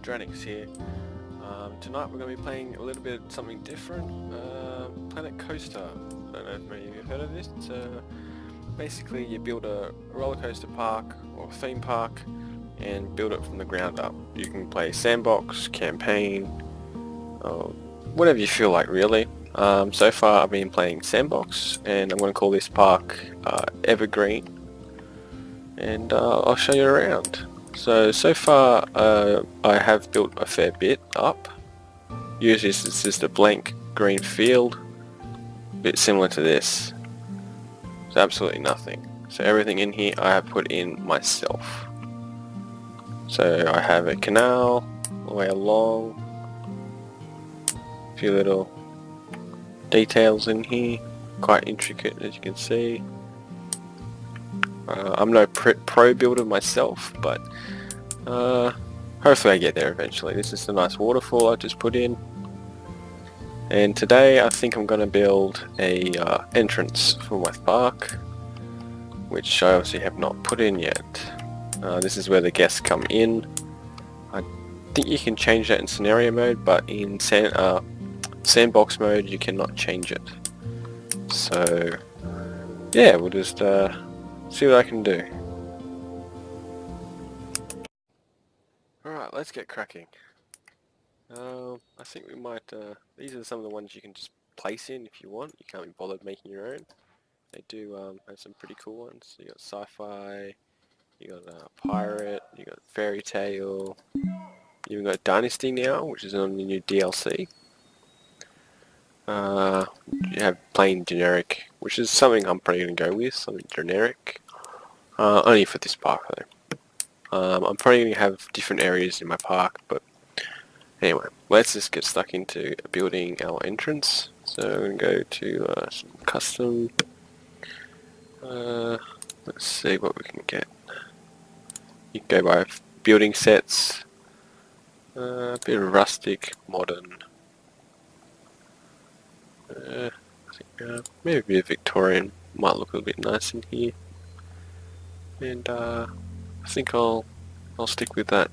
Adrenix here. Tonight we're going to be playing a little bit something different. Planet Coaster. I don't know if many of you have heard of this. Basically you build a roller coaster park or theme park and build it from the ground up. You can play Sandbox, Campaign, or whatever you feel like really. So far I've been playing Sandbox and I'm going to call this park Evergreen, and I'll show you around. So far I have built a fair bit up. Usually it's just a blank green field, a bit similar to this. It's absolutely nothing. So everything in here I have put in myself. So I have a canal all the way along, a few little details in here, quite intricate as you can see. I'm no pro builder myself, but hopefully I get there eventually. This is a nice waterfall I just put in. And today I think I'm going to build a entrance for my park, which I obviously have not put in yet. This is where the guests come in. I think you can change that in scenario mode, but in sandbox mode you cannot change it. So yeah, we'll just see what I can do. Alright, let's get cracking. I think we might, these are some of the ones you can just place in if you want. You can't be bothered making your own. They do have some pretty cool ones. You got sci-fi, you got pirate, you got fairy tale, you even got dynasty now, which is on the new DLC. You have plain generic, which is something I'm probably going to go with, something generic. Only for this park though. I'm probably going to have different areas in my park, but anyway, let's just get stuck into building our entrance. So I'm going to go to some custom. Let's see what we can get. You can go by building sets. A bit of rustic, modern. I think maybe a bit of Victorian might look a little bit nice in here. And I think I'll stick with that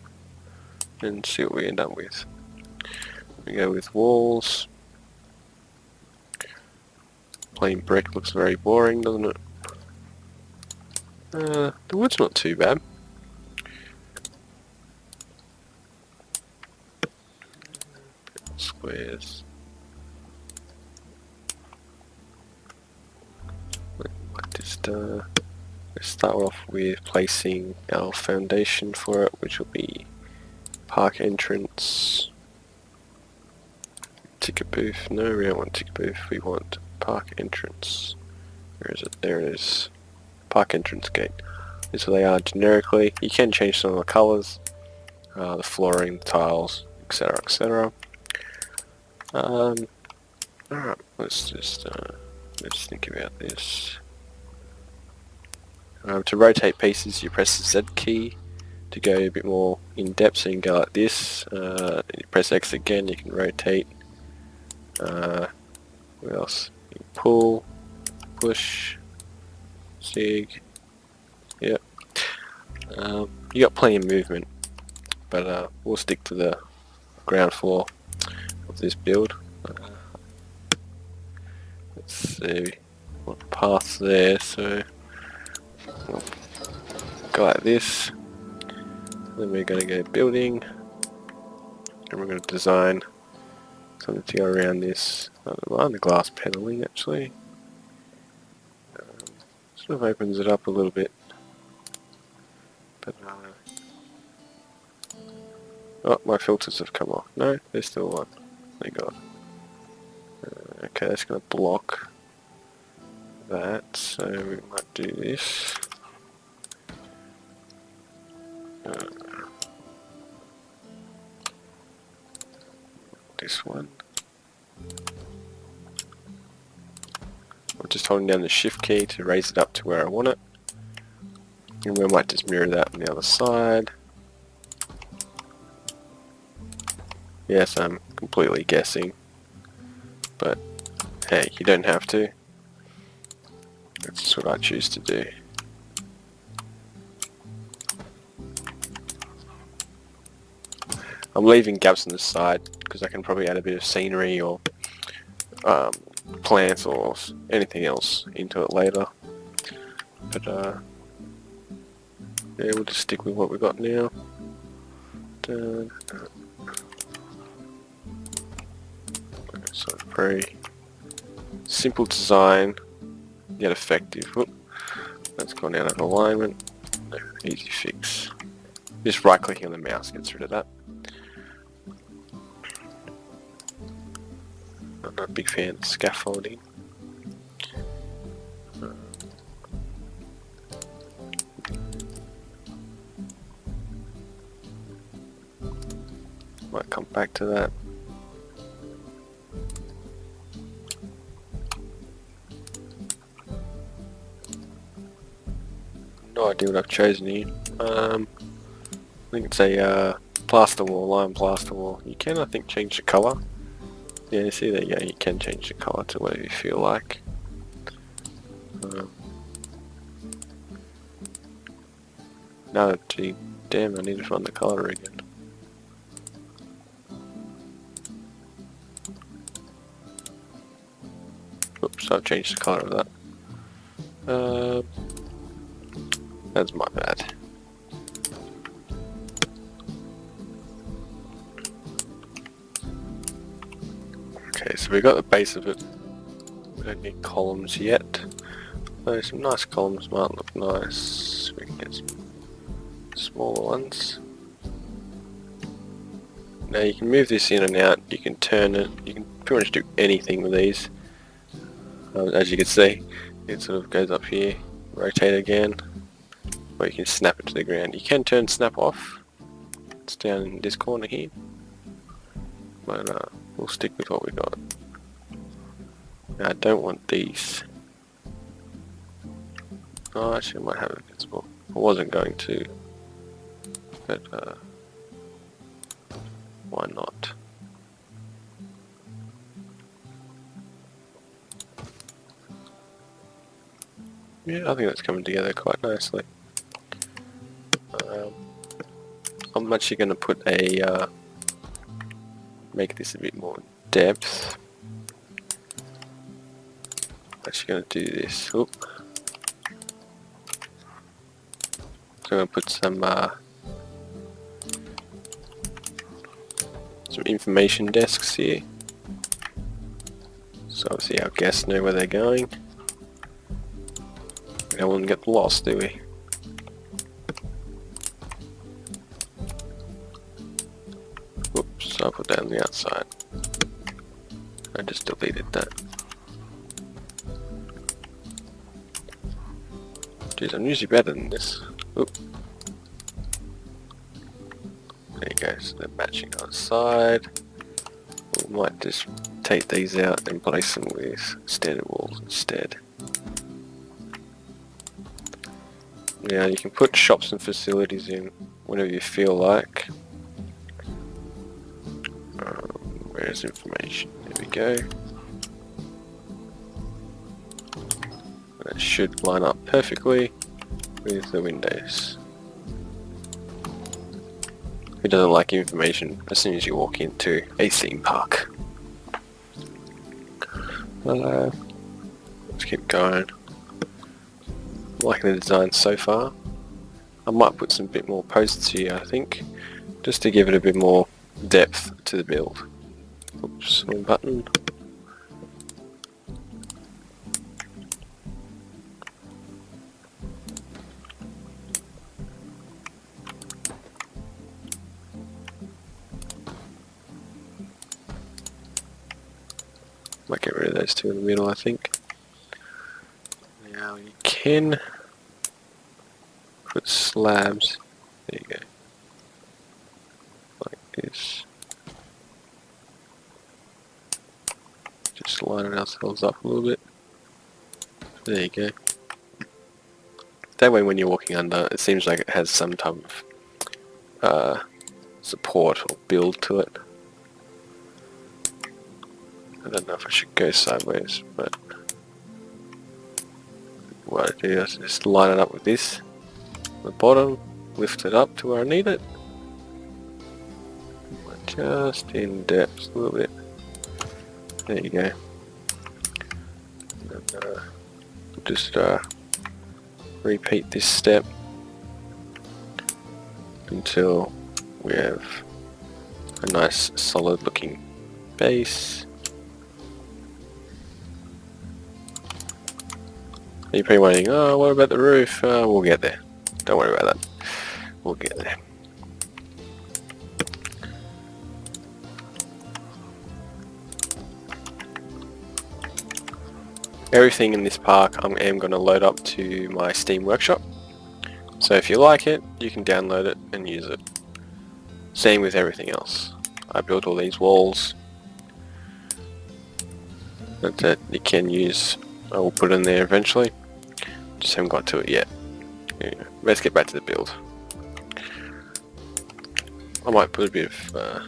and see what we end up with. We go with walls. Plain brick looks very boring, doesn't it? The wood's not too bad. Squares. Let's start off with placing our foundation for it, which will be park entrance. Ticket booth. No, we don't want ticket booth. We want park entrance. Where is it? There it is. Park entrance gate. This is what they are generically. You can change some of the colours, the flooring, the tiles, etc., etc. Alright, let's think about this. To rotate pieces, you press the Z key to go a bit more in depth, so you can go like this. You press X again, you can rotate. What else? You can pull, push, sig. Yep. You got plenty of movement, but we'll stick to the ground floor of this build. Let's see what path's there. So we'll go like this. Then we're going to go building, and we're going to design something to go around this. I don't mind the glass paneling actually. Sort of opens it up a little bit. But oh, my filters have come off. No, they're still on. Thank God. Okay, that's going to block that, so we might do this. This one. I'm just holding down the shift key to raise it up to where I want it. And we might just mirror that on the other side. Yes, I'm completely guessing. But hey, you don't have to. That's just what I choose to do. I I'm leaving gaps on the side because I can probably add a bit of scenery or plants or anything else into it later. But yeah, we'll just stick with what we've got now. So very simple design, yet effective. Whoop. That's gone out of alignment. Easy fix. Just right clicking on the mouse gets rid of that. I'm not a big fan of scaffolding. Might come back to that. No idea what I've chosen here. I think it's a plaster wall, lime plaster wall. You can, I think, change the colour. Yeah, you see there, yeah, you can change the colour to whatever you feel like. No, gee, damn, I need to find the colour again. Oops, I've changed the colour of that. That's my bad. Okay, so we got the base of it. We don't need columns yet. There's some nice columns might look nice. We can get some smaller ones. Now you can move this in and out, you can turn it, you can pretty much do anything with these. As you can see, it sort of goes up here, rotate again, or you can snap it to the ground. You can turn snap off, it's down in this corner here, but we'll stick with what we got. Now I don't want these. Oh, actually I might have it visible. I wasn't going to, but why not? Yeah, I think that's coming together quite nicely. I'm actually going to put a make this a bit more depth. Actually going to do this. Oop. So I'm going to put some information desks here. So obviously our guests know where they're going. We don't want to get lost, do we? Oops, I'll put that on the outside. I just deleted that. Jeez, I'm usually better than this. Oop. There you go, so they're matching on the side. We might just take these out and place them with standard walls instead. Now you can put shops and facilities in whenever you feel like. Where's information? There we go. That should line up perfectly with the windows. Who doesn't like information as soon as you walk into a theme park? Let's keep going. I'm liking the design so far. I might put some bit more posts here, I think, just to give it a bit more depth to the build. Oops, wrong button. Might get rid of those two in the middle, I think. Now you can put slabs. There you go. Like this. Just lining ourselves up a little bit. There you go. That way when you're walking under, it seems like it has some type of support or build to it. I don't know if I should go sideways, but what I do is just line it up with this at the bottom, lift it up to where I need it. just in depth a little bit. There you go. And, just repeat this step until we have a nice solid looking base. You're probably wondering, oh, what about the roof? We'll get there. Don't worry about that. We'll get there. Everything in this park I am going to load up to my Steam workshop. So if you like it, you can download it and use it. Same with everything else. I built all these walls that you can use. I will put in there eventually. Just haven't got to it yet. Anyway, let's get back to the build. I might put a bit of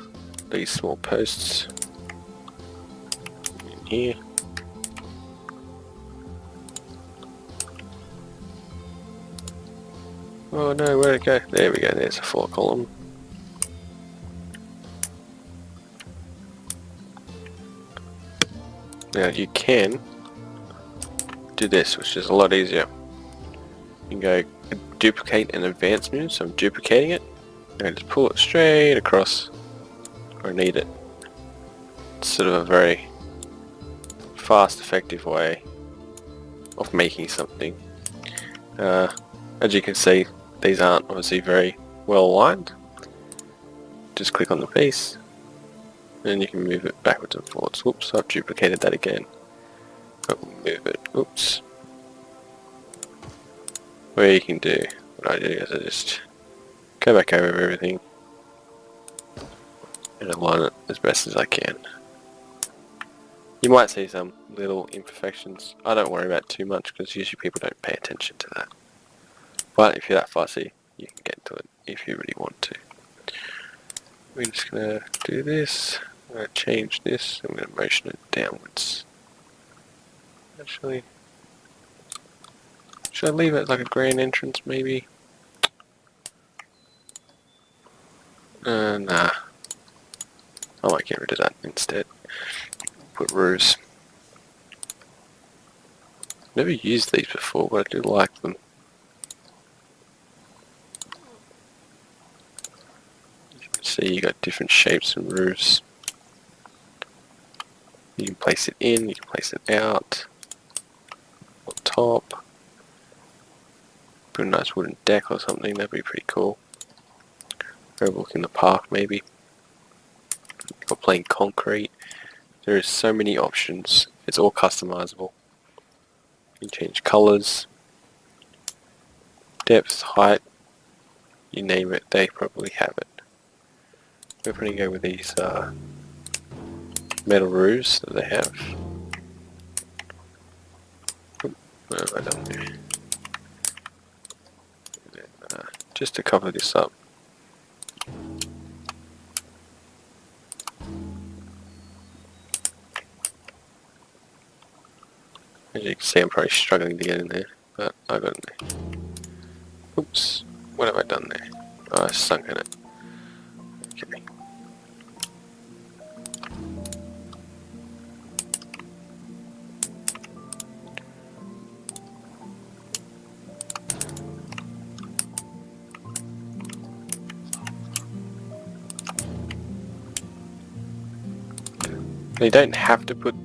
these small posts in here. Oh no, where'd it go? There we go, there's a 4 column. Now you can do this, which is a lot easier. You can go duplicate and advance move, so I'm duplicating it, and just pull it straight across where I need it. It's sort of a very fast, effective way of making something. As you can see, these aren't obviously very well aligned. Just click on the piece and you can move it backwards and forwards. Whoops, I've duplicated that again. But we'll move it. Oops. What you can do, what I do is I just go back over everything and align it as best as I can. You might see some little imperfections. I don't worry about too much because usually people don't pay attention to that. But if you're that fussy, you can get to it if you really want to. We're just going to do this. I'm going to change this. I'm going to motion it downwards. Actually, should I leave it like a grand entrance maybe? Nah. I might get rid of that instead. Put roofs. Never used these before, but I do like them. See, you got different shapes and roofs. You can place it in, you can place it out, on top. Put a nice wooden deck or something, that'd be pretty cool. Overlooking the park maybe. Or plain concrete. There is so many options. It's all customizable. You can change colors, depth, height, you name it, they probably have it. We're going to go with these metal roofs that they have. What have I done there? Just to cover this up. As you can see, I'm probably struggling to get in there, but I got in there. Oops, what have I done there? Oh, I sunk in it. Okay. You don't have to put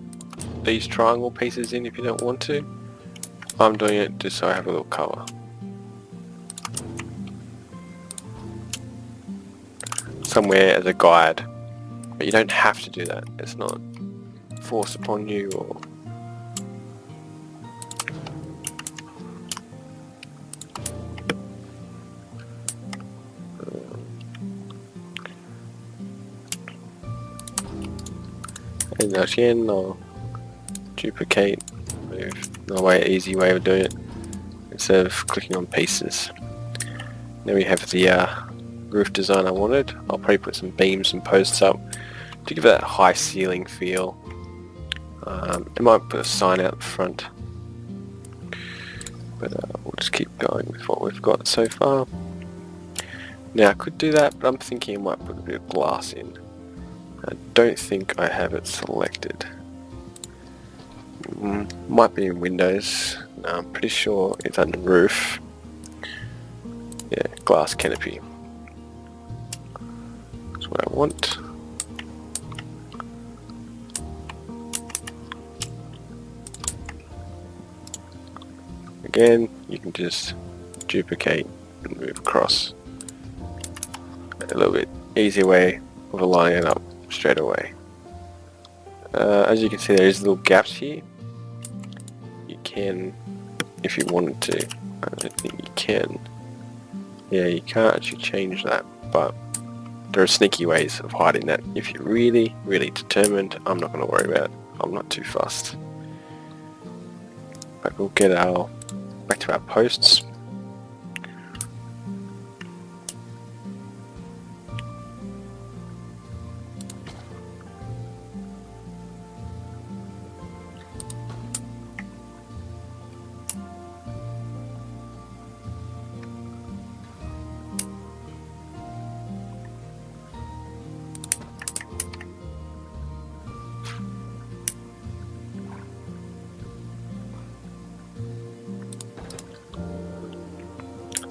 these triangle pieces in if you don't want to. I'm doing it just so I have a little cover. Somewhere as a guide. But you don't have to do that. It's not forced upon you or... And again, I'll duplicate, move, easy way of doing it, instead of clicking on pieces. Then we have the roof design I wanted. I'll probably put some beams and posts up to give it that high ceiling feel. I might put a sign out front, but we'll just keep going with what we've got so far. Now I could do that, but I'm thinking I might put a bit of glass in. I don't think I have it selected. Might be in Windows. No, I'm pretty sure it's under roof. Yeah, glass canopy. That's what I want. Again, you can just duplicate and move across. A little bit easier way of aligning it up straight away. As you can see, there's little gaps here. You can, if you wanted to, I don't think you can. Yeah, you can't actually change that, but there are sneaky ways of hiding that. If you're really, really determined, I'm not going to worry about it. I'm not too fussed. But we'll get back to our posts.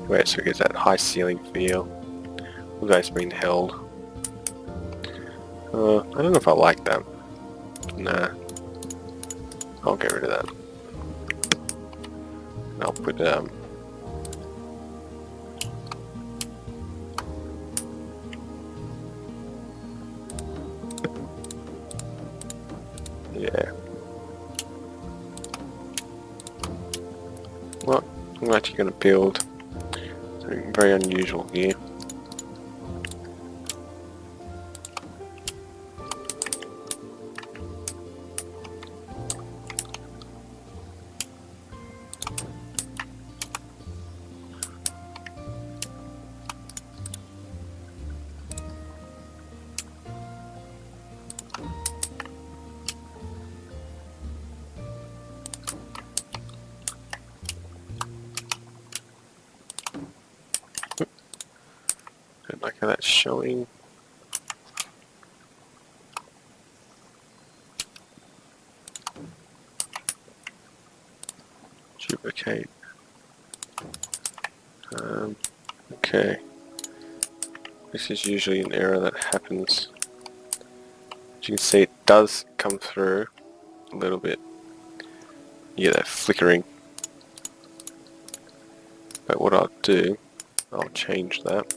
Where so it gets that high ceiling feel. Look like it's being held. I don't know if I like that. Nah. I'll get rid of that. I'll put yeah. Well, I'm actually going to build something very unusual here. Don't like how that's showing. Duplicate. Okay. This is usually an error that happens. As you can see, it does come through a little bit. You get that flickering. But what I'll do, I'll change that.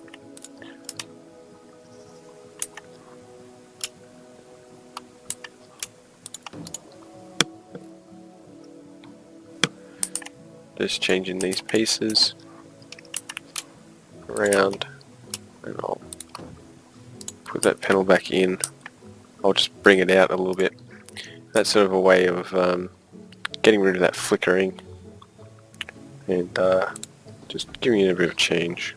Just changing these pieces around, and I'll put that panel back in. I'll just bring it out a little bit. That's sort of a way of getting rid of that flickering and just giving it a bit of change.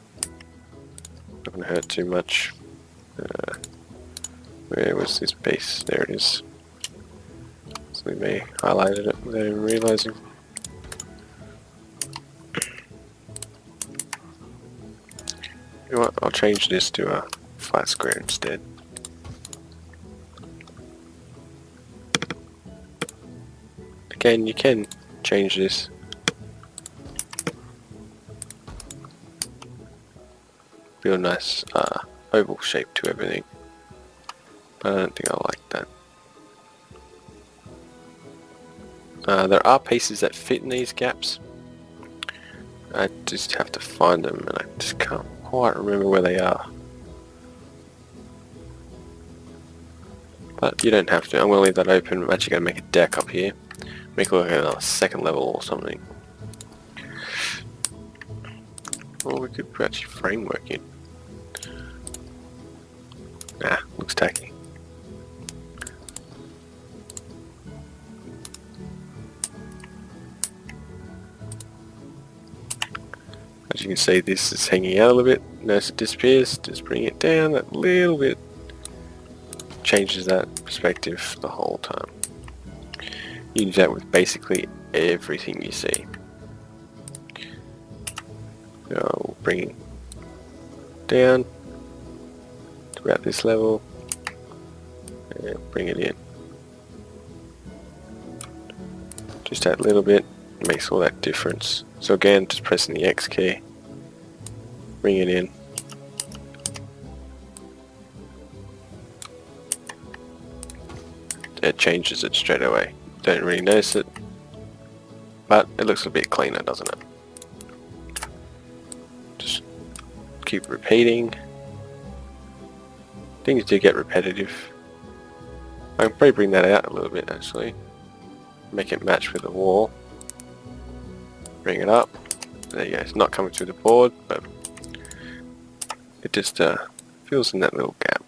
Not going to hurt too much. Where was this base? There it is. So we may highlighted it without even realizing. You know what? I'll change this to a flat square instead. Again, you can change this. Build a nice oval shape to everything. But I don't think I like that. There are pieces that fit in these gaps. I just have to find them and I just can't quite remember where they are. But you don't have to. I'm going to leave that open. I'm actually going to make a deck up here. Make it look like another second level or something. Or we could put actually framework in. Nah, looks tacky. As you can see, this is hanging out a little bit. Notice it disappears. Just bring it down that little bit. Changes that perspective the whole time. You can do that with basically everything you see. So we'll bring it down to about this level. and bring it in. Just that little bit makes all that difference. So again, just pressing the X key, bring it in. It changes it straight away. Don't really notice it, but it looks a bit cleaner, doesn't it? Just keep repeating. Things do get repetitive. I can probably bring that out a little bit actually. Make it match with the wall. Bring it up. There you go. It's not coming through the board, but it just fills in that little gap.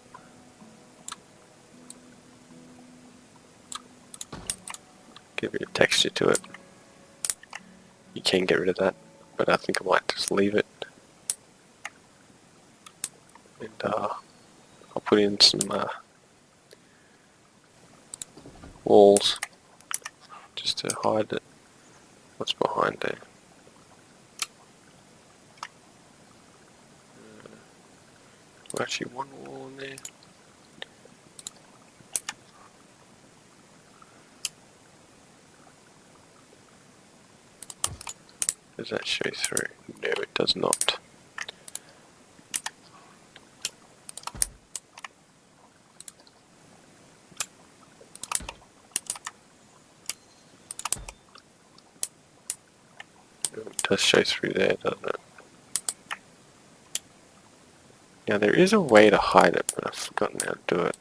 Give a bit of texture to it. You can get rid of that, but I think I might just leave it. And I'll put in some walls just to hide it. What's behind there? Actually, one wall in there. Does that show through? No, it does not. It does show through there, doesn't it? Now there is a way to hide it, but I've forgotten how to do it.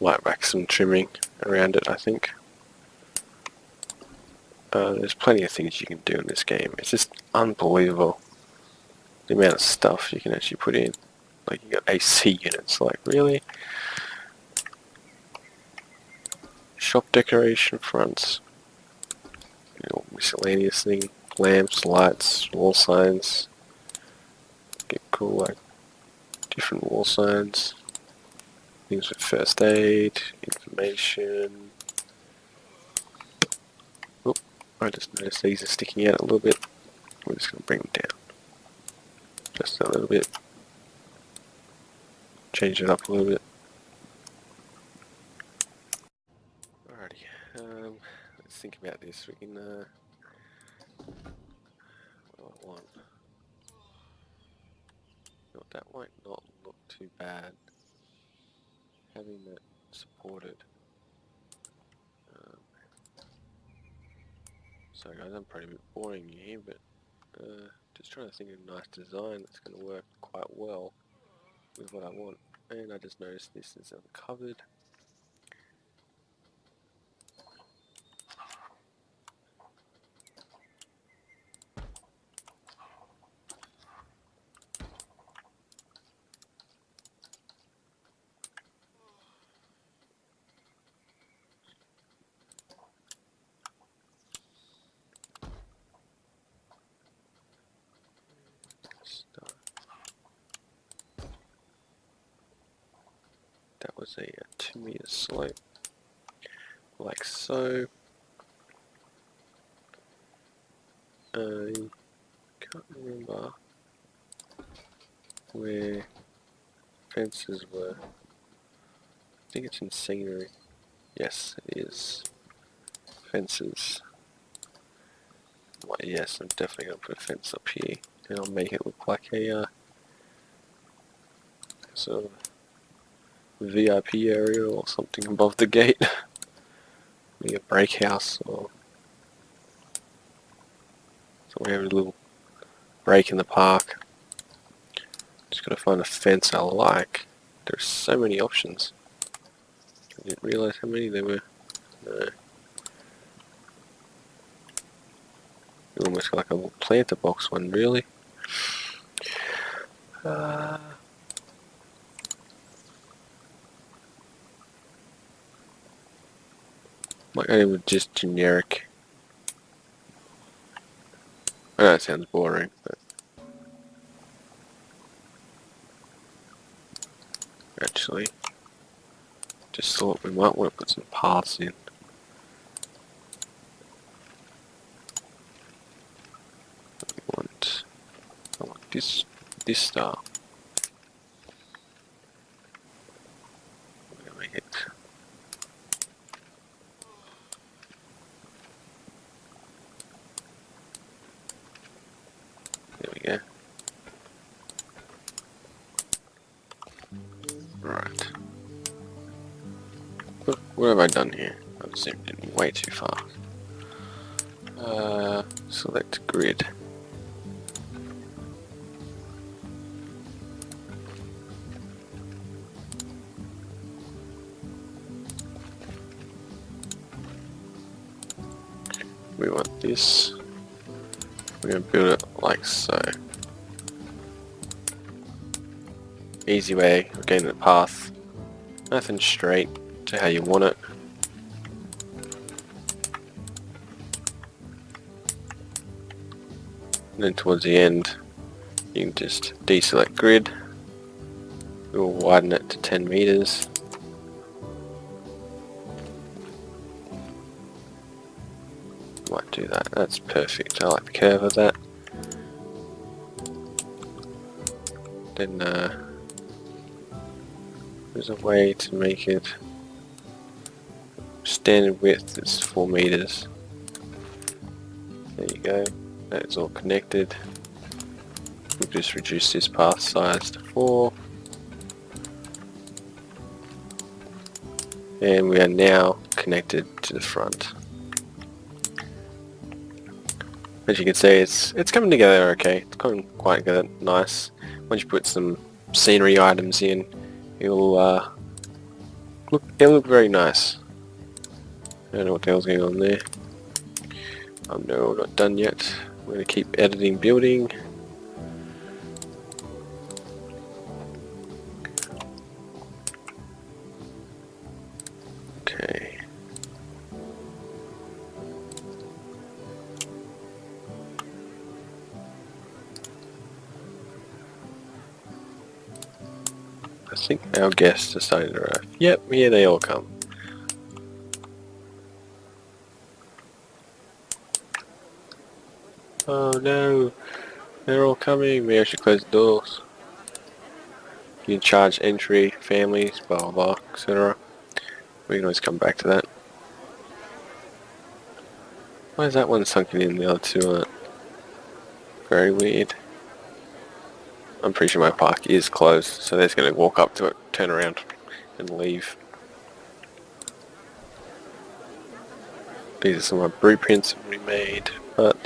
Might back some trimming around it, I think. There's plenty of things you can do in this game. It's just unbelievable the amount of stuff you can actually put in. Like you got AC units, like really? Shop decoration fronts. You know, miscellaneous thing. Lamps, lights, wall signs. Get cool like different wall signs. Things with first aid, information. Oh, I just noticed these are sticking out a little bit. We're just going to bring them down. Just a little bit. Change it up a little bit. Alrighty, let's think about this. We can, what do I want? No, that might not look too bad. Having that supported. Sorry guys, I'm probably a bit boring you here, but just trying to think of a nice design that's going to work quite well with what I want. And I just noticed this is uncovered. That was a 2-meter slope, like so. I can't remember where fences were. I think it's in scenery. Yes, it is. Fences. Well, yes, I'm definitely going to put a fence up here, and I'll make it look like a sort of VIP area or something above the gate. Maybe a break house, or so we have a little break in the park. Just gotta find a fence I like. There's so many options. I didn't realise how many there were. No. You almost got like a little planter box one, really. Might go with just generic. I know it sounds boring, but actually, just thought we might want to put some paths in. this style. We're gonna make it. There we go. Right. What have I done here? I've zoomed in way too far. Select grid. We want this. We're going to build it like so. Easy way of getting the path. Nothing straight to how you want it. And then towards the end, you can just deselect grid. We'll widen it to 10 meters. Might do that. That's perfect. I like the curve of that. Then there's a way to make it standard width is 4 meters. There you go. That's all connected. We'll just reduce this path size to 4. And we are now connected to the front. As you can see, it's coming together okay. It's coming quite together nice. Once you put some scenery items in, it'll look very nice. I don't know what the hell's going on there. No, not done yet. We're going to keep editing building. Okay. I think our guests are starting to arrive. Yep, here they all come. Oh no, they're all coming. Maybe I should close the doors. You can charge entry, families, blah blah blah, etc. We can always come back to that. Why is that one sunken in, the other two aren't? Very weird. I'm pretty sure my park is closed, so they're just going to walk up to it, turn around, and leave. These are some of my blueprints that we made, but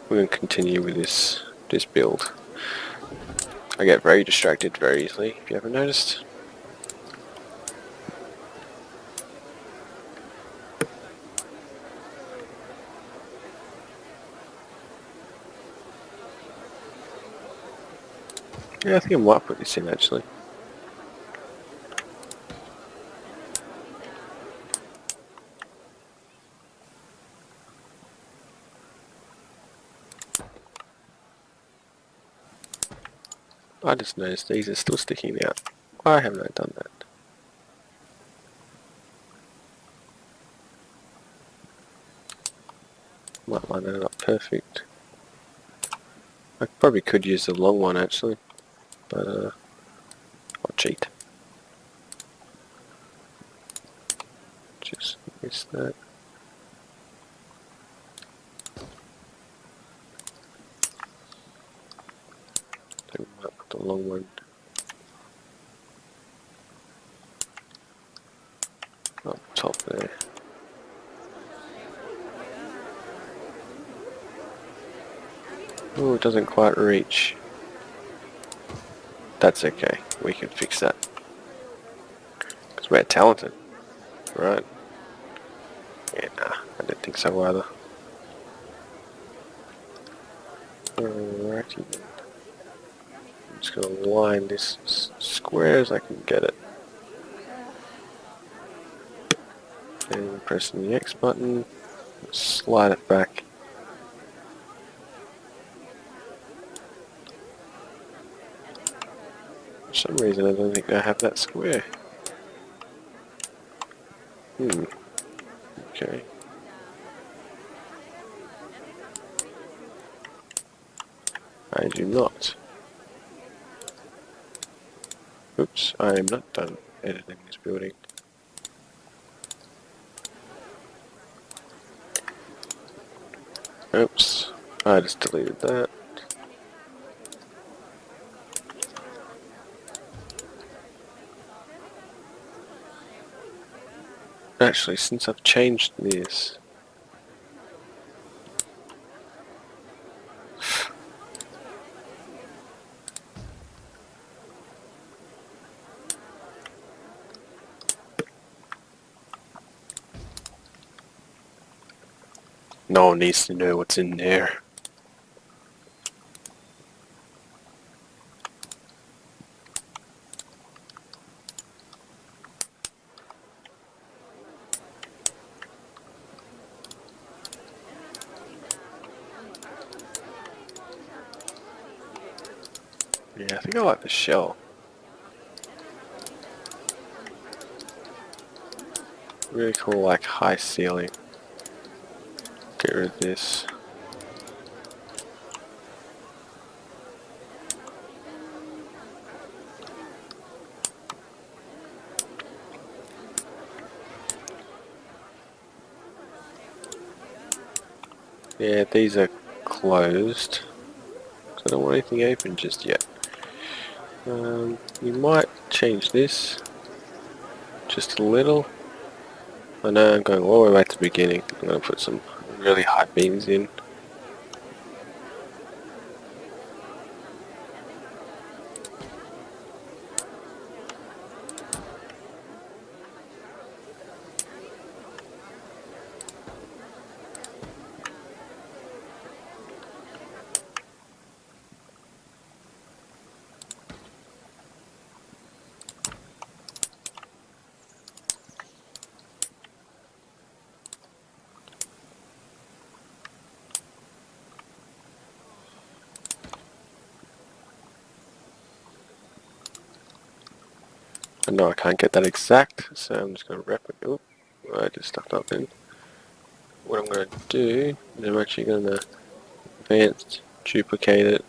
we're going to continue with this build. I get very distracted very easily, if you haven't noticed. Yeah, I think I might put this in actually. I just noticed these are still sticking out. Why haven't I done that? Might line that up perfect. I probably could use the long one actually, but I'll cheat. Just miss that. Then we might put the long one up top there. Oh, it doesn't quite reach. That's okay, we can fix that. Because we're talented, right? Yeah, nah, I didn't think so either. Alrighty then. I'm just going to line this as square as I can get it. And pressing the X button, slide it back. For some reason I don't think I have that square. Okay. I do not. Oops, I am not done editing this building. Oops, I just deleted that. Actually, since I've changed this, no one needs to know what's in there. Yeah, I think I like the shell. Really cool, like high ceiling. Get rid of this. Yeah, these are closed. So I don't want anything open just yet. You might change this just a little. I know I'm going all the way back to the beginning. I'm going to put some really high beams in. I know I can't get that exact, so I'm just going to replicate. Oop, I just stuck up in. What I'm going to do is I'm actually going to advance, duplicate it,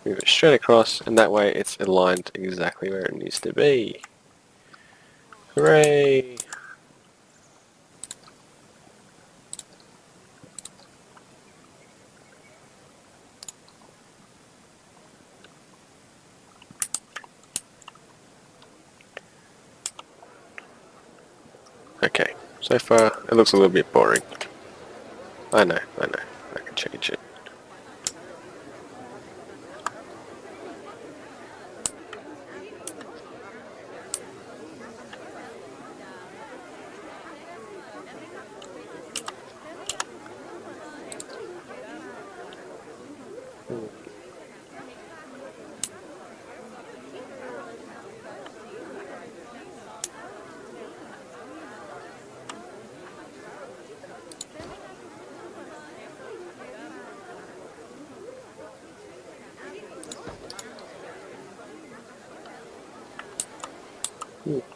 move it straight across, and that way it's aligned exactly where it needs to be. Hooray! Okay, so far it looks a little bit boring. I know, I can change it.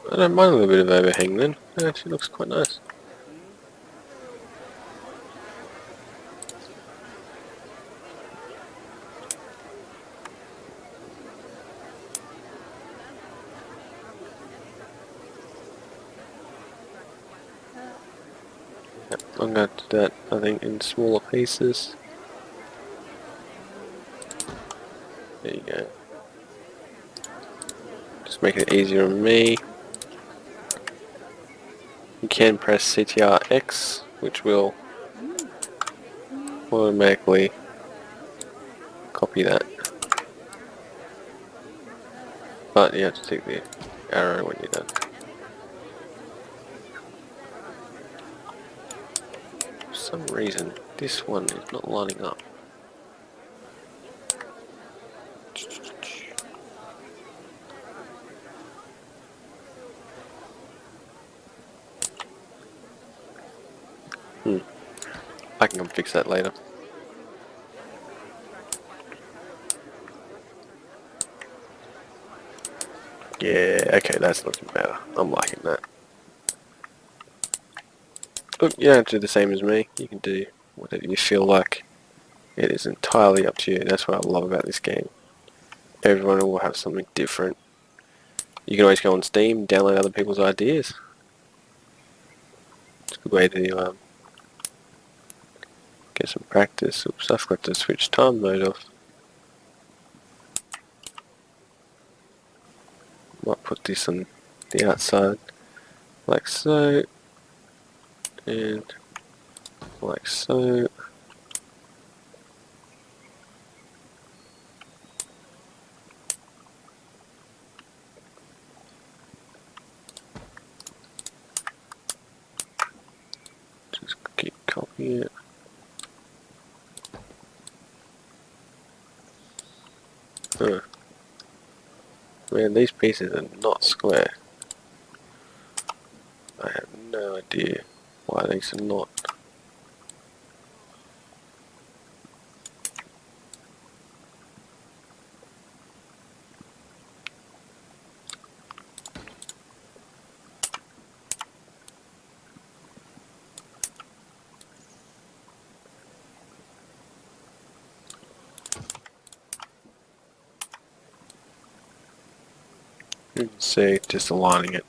I don't mind a little bit of overhang then. It actually looks quite nice. Yep, I'm going to do that, I think, in smaller pieces. There you go. Just making it easier on me. You can press CTRX, which will automatically copy that. But you have to take the arrow when you're done. For some reason, this one is not lining up. I can come fix that later. Yeah, okay, that's looking better. I'm liking that. Look, you don't have to do the same as me. You can do whatever you feel like. It is entirely up to you. That's what I love about this game. Everyone will have something different. You can always go on Steam, download other people's ideas. It's a good way to get some practice. Oops, I forgot to switch time mode off. Might put this on the outside, like so, and like so. Just keep copying it. Huh. Man, these pieces are not square. I have no idea why these are not. You can see, just aligning it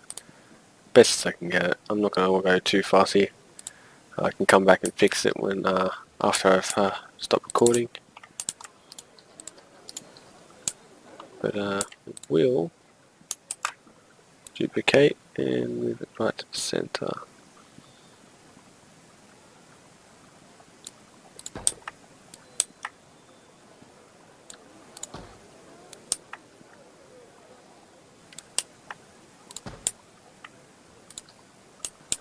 best as I can get it. I'm not going to go too fussy. I can come back and fix it when after I've stopped recording. But we'll duplicate and move it right to the center.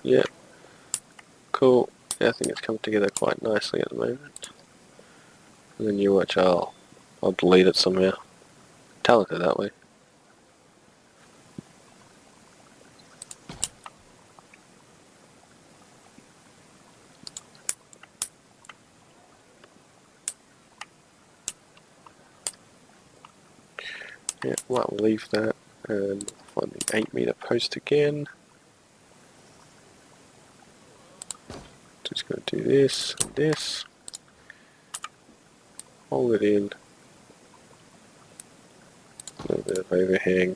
Yeah, cool. Yeah, I think it's come together quite nicely at the moment. And then you watch, I'll delete it somehow. Talented that way. Yeah, might leave that and find the 8-meter post again. Just going to do this and this. Hold it in. A little bit of overhang.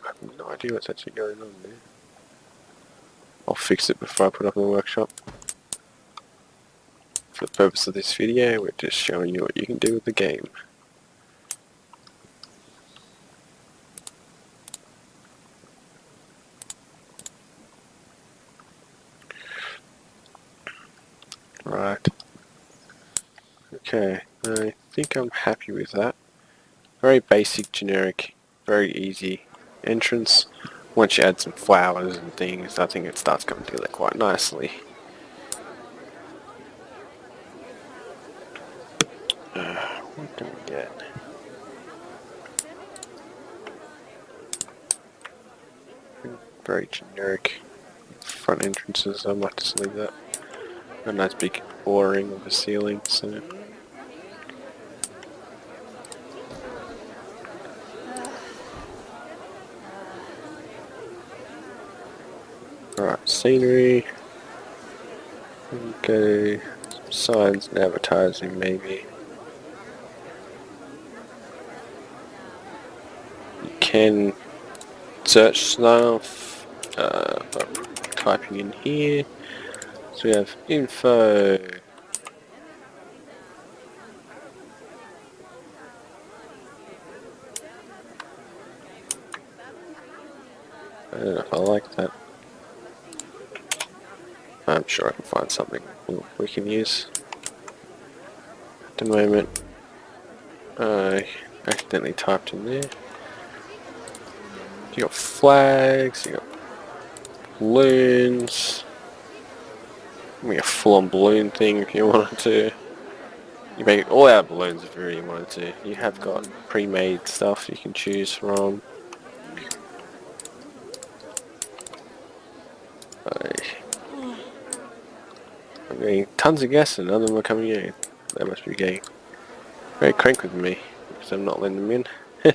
I have no idea what's actually going on there. I'll fix it before I put it up in the workshop. For the purpose of this video, we're just showing you what you can do with the game. Right. Okay, I think I'm happy with that. Very basic, generic, very easy entrance. Once you add some flowers and things, I think it starts coming together quite nicely. What can we get? Very generic front entrances. I might just leave that. A nice big O-ring of a ceiling. So. Alright, scenery. Okay, some signs and advertising maybe. You can search stuff by typing in here. So we have info. I don't know if I like that. I'm sure I can find something we can use. At the moment, I accidentally typed in there. You got flags, you got balloons. Make a full-on balloon thing if you wanted to. You make it all out of balloons if you really wanted to. You have got pre-made stuff you can choose from. I'm getting tons of gas and none of them are coming in. They must be getting very crank with me because I'm not letting them in. You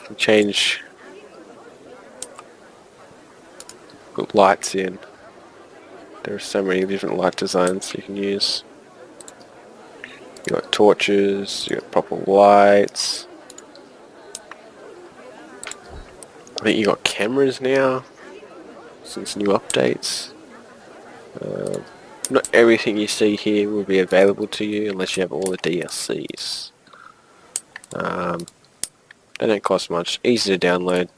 can change Put lights in. There are so many different light designs you can use. You got torches, you got proper lights. I think you got cameras now since new updates. Not everything you see here will be available to you unless you have all the DLCs. They don't cost much, easy to download.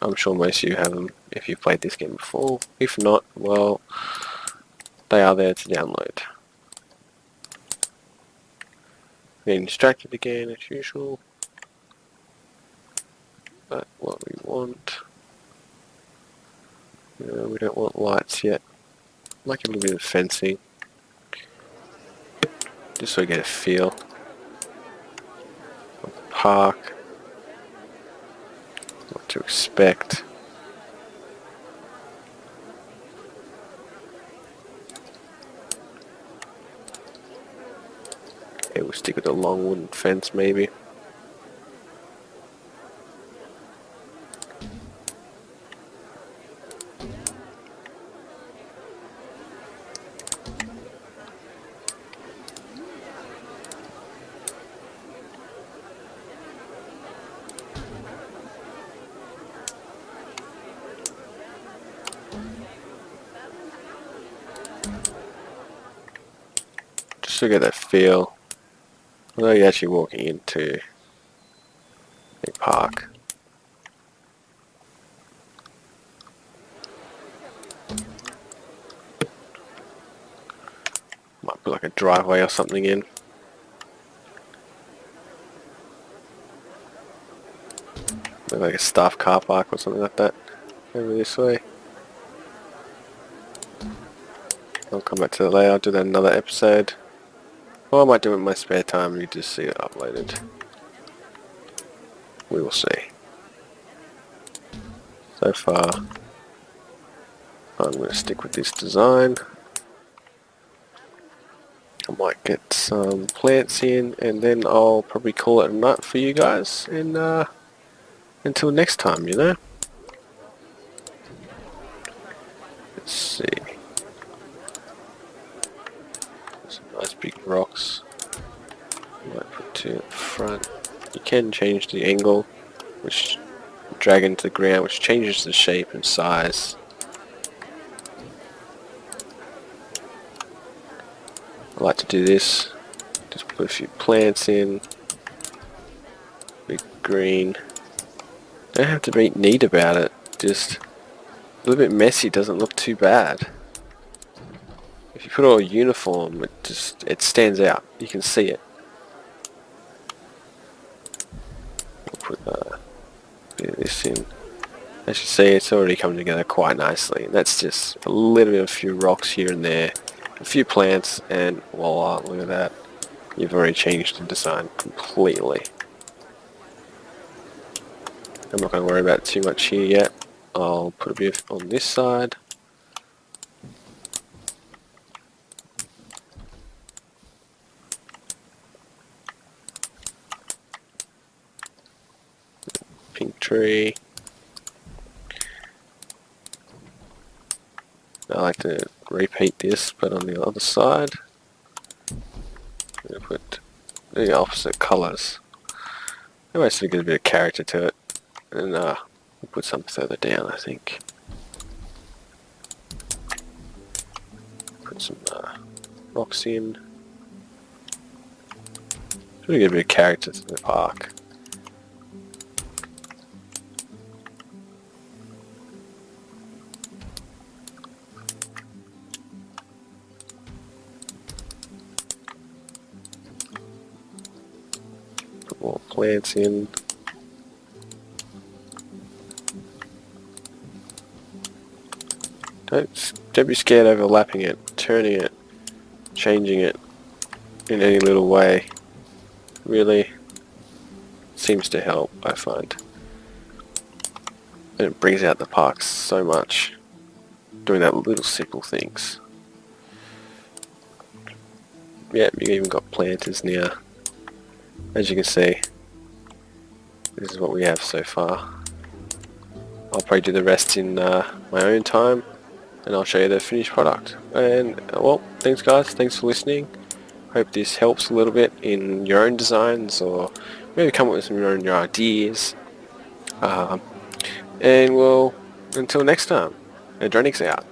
I'm sure most of you have them if you've played this game before. If not, well, they are there to download. Getting distracted again as usual. But what we want... No, we don't want lights yet. Like a little bit of fencing. Just so we get a feel. Park. What to expect. Okay, we'll stick with a long wooden fence maybe. Just to get that feel. Although you're actually walking into a park. Might put like a driveway or something in. Maybe like a staff car park or something like that. Over this way. I'll come back to that later. I'll do that in another episode. Or I might do it in my spare time and you just see it uploaded. We will see. So far, I'm going to stick with this design. I might get some plants in and then I'll probably call it a night for you guys. And until next time, you know. Let's see. Some nice big rocks. Might put two at the front. You can change the angle, which drag into the ground, which changes the shape and size. I like to do this. Just put a few plants in. Big green. Don't have to be neat about it. Just a little bit messy doesn't look too bad. If you put it all uniform, it stands out. You can see it. We'll put a bit of this in. As you see, it's already coming together quite nicely. And that's just a little bit of a few rocks here and there, a few plants, and voila, look at that. You've already changed the design completely. I'm not going to worry about too much here yet. I'll put a bit on this side. Pink tree. I like to repeat this, but on the other side, I'm going to put the opposite colours. That makes it get a bit of character to it. And we'll put some further down, I think. Put some rocks in. Really get a bit of character to the park. Put more plants in. Don't be scared overlapping it, turning it, changing it in any little way. Really seems to help, I find. And it brings out the park so much, doing that little simple things. Yep, you even got planters now. As you can see, this is what we have so far. I'll probably do the rest in my own time, and I'll show you the finished product. And well, thanks guys, thanks for listening. Hope this helps a little bit in your own designs, or maybe come up with some of your own ideas. And well, until next time, Adrenix out.